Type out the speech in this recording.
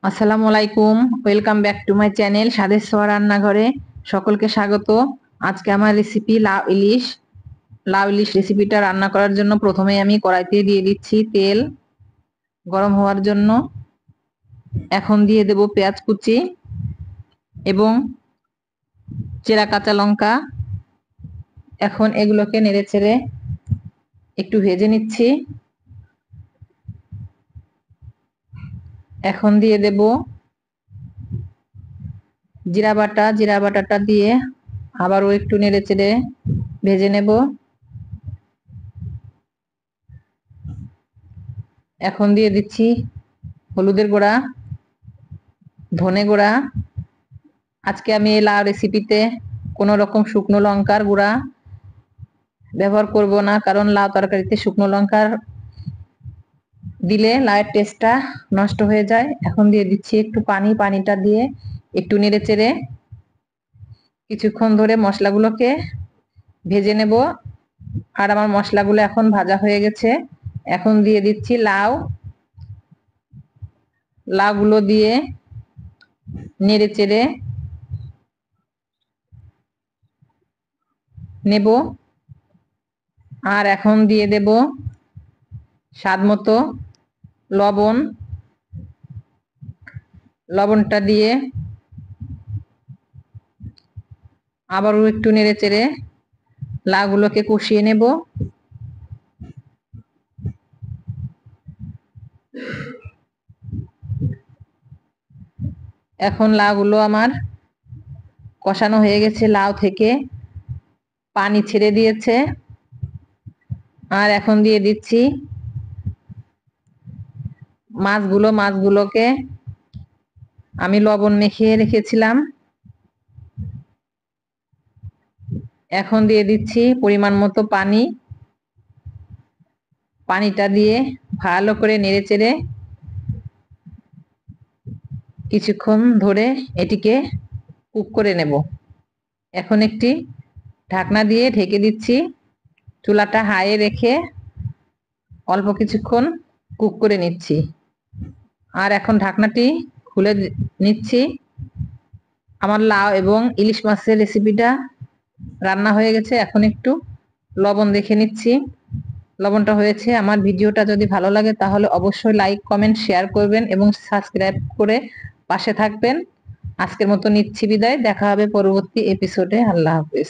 আসসালামু আলাইকুম, welcome back to my channel স্বাদের ছোঁয়া রান্নাঘরে। সকলকে স্বাগত। আজকে আমার রেসিপি লাউ ইলিশ রেসিপিটা রান্না করার জন্য প্রথমে আমি কড়াইতে দিয়ে দিচ্ছি তেল গরম হওয়ার জন্য। এখন দিয়ে দেব পেঁয়াজ কুচি এবং চেরা কাঁচা লঙ্কা। এখন এগুলোকে নেড়েচেড়ে একটু ভেজে নিচ্ছি। এখন দিয়ে দেব জিরা বাটাটা দিয়ে আবারও একটু নেড়েচেড়ে ভেজে নেব। এখন দিয়ে দিচ্ছি হলুদের গুঁড়া, ধনে গুঁড়া। আজকে আমি এই লাউ রেসিপিতে কোনো রকম শুকনো লঙ্কার গুঁড়া ব্যবহার করব না, কারণ লাউ তরকারিতে শুকনো লঙ্কার দিলে লাউয়ের টেস্টটা নষ্ট হয়ে যায়। এখন দিয়ে দিচ্ছি একটু পানিটা দিয়ে একটু নেড়ে চেড়ে কিছুক্ষণ ধরে মশলাগুলোকে ভেজে নেব। আর আমার মশলাগুলো এখন ভাজা হয়ে গেছে। এখন দিয়ে দিচ্ছি লাউগুলো দিয়ে নেড়ে চেড়ে নেব। আর এখন দিয়ে দেব স্বাদ মতো লবণটা দিয়ে আবারও একটু নেড়ে চেড়ে লাউগুলোকে কষিয়ে নেব। এখন লাউগুলো আমার কষানো হয়ে গেছে, লাউ থেকে পানি ছেড়ে দিয়েছে। আর এখন দিয়ে দিচ্ছি মাছগুলোকে আমি লবণ মেখিয়ে রেখেছিলাম। এখন দিয়ে দিচ্ছি পরিমাণ মতো পানিটা দিয়ে ভালো করে নেড়ে চেড়ে কিছুক্ষণ ধরে এটিকে কুক করে নেব। এখন একটি ঢাকনা দিয়ে ঢেকে দিচ্ছি, চুলাটা হাইয়ে রেখে অল্প কিছুক্ষণ কুক করে নিচ্ছি। আর এখন ঢাকনাটি খুলে নিচ্ছি। আমার লাউ এবং ইলিশ মাছের রেসিপিটা রান্না হয়ে গেছে। এখন একটু লবণ দেখে নিচ্ছি, লবণটা হয়েছে। আমার ভিডিওটা যদি ভালো লাগে তাহলে অবশ্যই লাইক কমেন্ট শেয়ার করবেন এবং সাবস্ক্রাইব করে পাশে থাকবেন। আজকের মতো নিচ্ছি বিদায়, দেখা হবে পরবর্তী এপিসোডে। আল্লাহ হাফেজ।